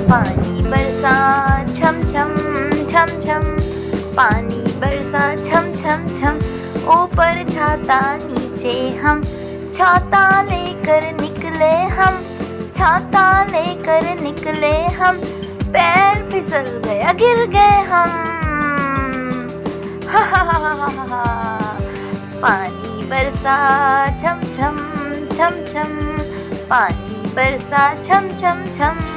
पानी बरसा छम छम छम छम, पानी बरसा छम छम छम। ऊपर छाता नीचे हम, छाता लेकर निकले हम, छाता लेकर निकले हम। पैर फिसल गया गिर गए हम, हा हा हा हा हा हा। पानी बरसा छम छम छम छम, पानी बरसा छम छम छम।